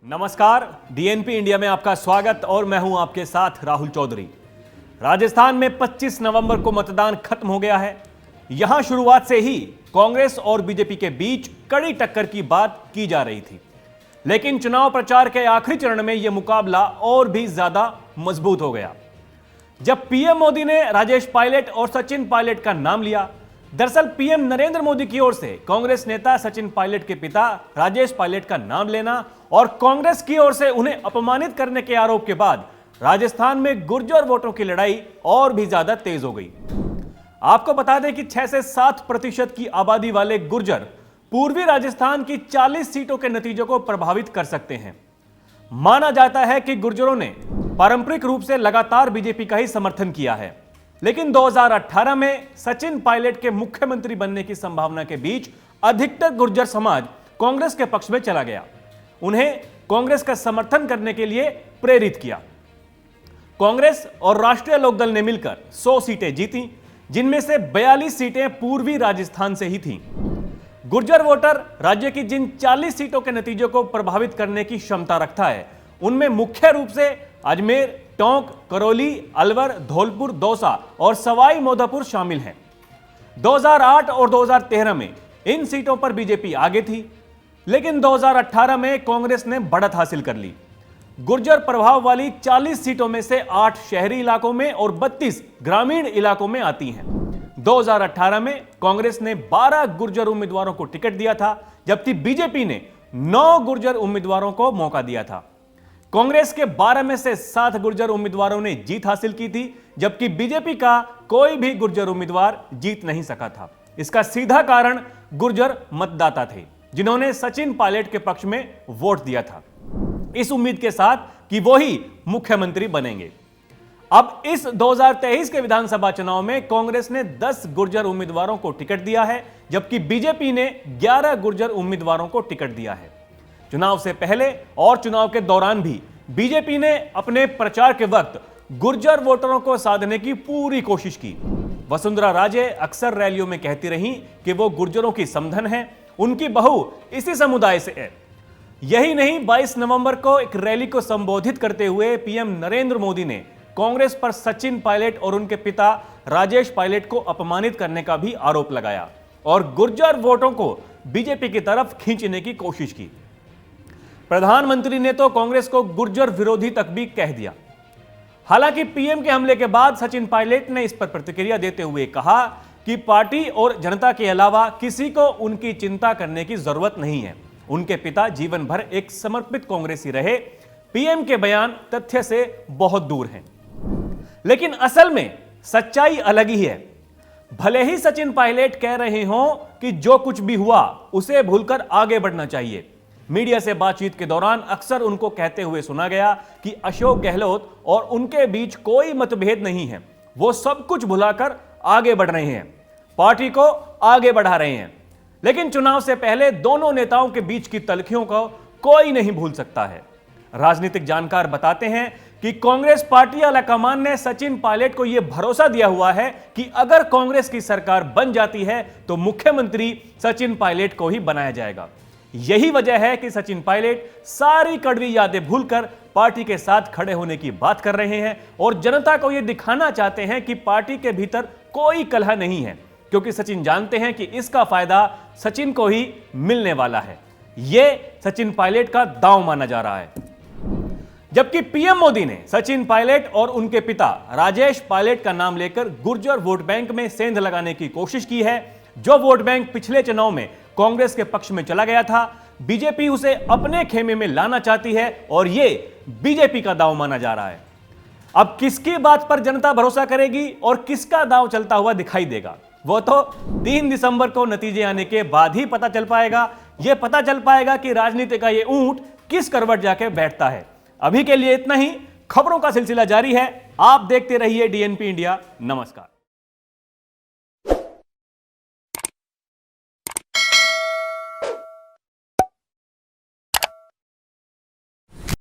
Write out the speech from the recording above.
नमस्कार, DNP India में आपका स्वागत और मैं हूं आपके साथ राहुल चौधरी। राजस्थान में 25 नवंबर को मतदान खत्म हो गया है। यहां शुरुआत से ही कांग्रेस और बीजेपी के बीच कड़ी टक्कर की बात की जा रही थी, लेकिन चुनाव प्रचार के आखिरी चरण में यह मुकाबला और भी ज्यादा मजबूत हो गया। जब पीएम मोदी ने राजेश पायलट और सचिन पायलट का नाम लिया, दरअसल पीएम नरेंद्र मोदी की ओर से कांग्रेस नेता सचिन पायलट के पिता राजेश पायलट का नाम लेना और कांग्रेस की ओर से उन्हें अपमानित करने के आरोप के बाद राजस्थान में गुर्जर वोटों की लड़ाई और भी ज्यादा तेज हो गई। आपको बता दें कि 6 से 7% की आबादी वाले गुर्जर पूर्वी राजस्थान की 40 सीटों के नतीजों को प्रभावित कर सकते हैं। माना जाता है कि गुर्जरों ने पारंपरिक रूप से लगातार बीजेपी का ही समर्थन किया है, लेकिन 2018 में सचिन पायलट के मुख्यमंत्री बनने की संभावना के बीच अधिकतर गुर्जर समाज कांग्रेस के पक्ष में चला गया। उन्हें कांग्रेस का समर्थन करने के लिए प्रेरित किया। कांग्रेस और राष्ट्रीय लोकदल ने मिलकर 100 सीटें जीती, जिनमें से 42 सीटें पूर्वी राजस्थान से ही थीं। गुर्जर वोटर राज्य की जिन 40 सीटों के नतीजों को प्रभावित करने की क्षमता रखता है, उनमें मुख्य रूप से अजमेर, टोंक, करौली, अलवर, धौलपुर, दौसा और सवाई माधोपुर शामिल हैं। 2008 और 2013 में इन सीटों पर बीजेपी आगे थी, लेकिन 2018 में कांग्रेस ने बढ़त हासिल कर ली। गुर्जर प्रभाव वाली 40 सीटों में से 8 शहरी इलाकों में और 32 ग्रामीण इलाकों में आती हैं। 2018 में कांग्रेस ने 12 गुर्जर उम्मीदवारों को टिकट दिया था, जबकि बीजेपी ने 9 गुर्जर उम्मीदवारों को मौका दिया था। कांग्रेस के 12 में से 7 गुर्जर उम्मीदवारों ने जीत हासिल की थी, जबकि बीजेपी का कोई भी गुर्जर उम्मीदवार जीत नहीं सका था। इसका सीधा कारण गुर्जर मतदाता थे, जिन्होंने सचिन पायलट के पक्ष में वोट दिया था, इस उम्मीद के साथ कि वो ही मुख्यमंत्री बनेंगे। अब इस 2023 के विधानसभा चुनाव में कांग्रेस ने 10 गुर्जर उम्मीदवारों को टिकट दिया है, जबकि बीजेपी ने 11 गुर्जर उम्मीदवारों को टिकट दिया है। चुनाव से पहले और चुनाव के दौरान भी बीजेपी ने अपने प्रचार के वक्त गुर्जर वोटरों को साधने की पूरी कोशिश की। वसुंधरा राजे अक्सर रैलियों में कहती रहीं कि वो गुर्जरों की समधन है, उनकी बहू इसी समुदाय से है। यही नहीं, 22 नवंबर को एक रैली को संबोधित करते हुए पीएम नरेंद्र मोदी ने कांग्रेस पर सचिन पायलट और उनके पिता राजेश पायलट को अपमानित करने का भी आरोप लगाया और गुर्जर वोटों को बीजेपी की तरफ खींचने की कोशिश की। प्रधानमंत्री ने तो कांग्रेस को गुर्जर विरोधी तक भी कह दिया। हालांकि पीएम के हमले के बाद सचिन पायलट ने इस पर प्रतिक्रिया देते हुए कहा कि पार्टी और जनता के अलावा किसी को उनकी चिंता करने की जरूरत नहीं है। उनके पिता जीवन भर एक समर्पित कांग्रेसी रहे। पीएम के बयान तथ्य से बहुत दूर हैं, लेकिन असल में सच्चाई अलग ही है। भले ही सचिन पायलट कह रहे हों कि जो कुछ भी हुआ उसे भूलकर आगे बढ़ना चाहिए। मीडिया से बातचीत के दौरान अक्सर उनको कहते हुए सुना गया कि अशोक गहलोत और उनके बीच कोई मतभेद नहीं है, वो सब कुछ भुलाकर आगे बढ़ रहे हैं, पार्टी को आगे बढ़ा रहे हैं। लेकिन चुनाव से पहले दोनों नेताओं के बीच की तल्खियों को कोई नहीं भूल सकता है। राजनीतिक जानकार बताते हैं कि कांग्रेस पार्टी आलाकमान ने सचिन पायलट को यह भरोसा दिया हुआ है कि अगर कांग्रेस की सरकार बन जाती है तो मुख्यमंत्री सचिन पायलट को ही बनाया जाएगा। यही वजह है कि सचिन पायलट सारी कड़वी यादें भूलकर पार्टी के साथ खड़े होने की बात कर रहे हैं और जनता को यह दिखाना चाहते हैं कि पार्टी के भीतर कोई कलह नहीं है, क्योंकि सचिन जानते हैं कि इसका फायदा सचिन को ही मिलने वाला है। यह सचिन पायलट का दांव माना जा रहा है। जबकि पीएम मोदी ने सचिन पायलट और उनके पिता राजेश पायलट का नाम लेकर गुर्जर वोट बैंक में सेंध लगाने की कोशिश की है। जो वोट बैंक पिछले चुनाव में कांग्रेस के पक्ष में चला गया था, बीजेपी उसे अपने खेमे में लाना चाहती है और यह बीजेपी का दांव माना जा रहा है। अब किसकी बात पर जनता भरोसा करेगी और किसका दांव चलता हुआ दिखाई देगा, वो तो 3 दिसंबर को नतीजे आने के बाद ही पता चल पाएगा। यह पता चल पाएगा कि राजनीति का यह ऊंट किस करवट जाके बैठता है। अभी के लिए इतना ही। खबरों का सिलसिला जारी है। आप देखते रहिए डीएनपी इंडिया। नमस्कार।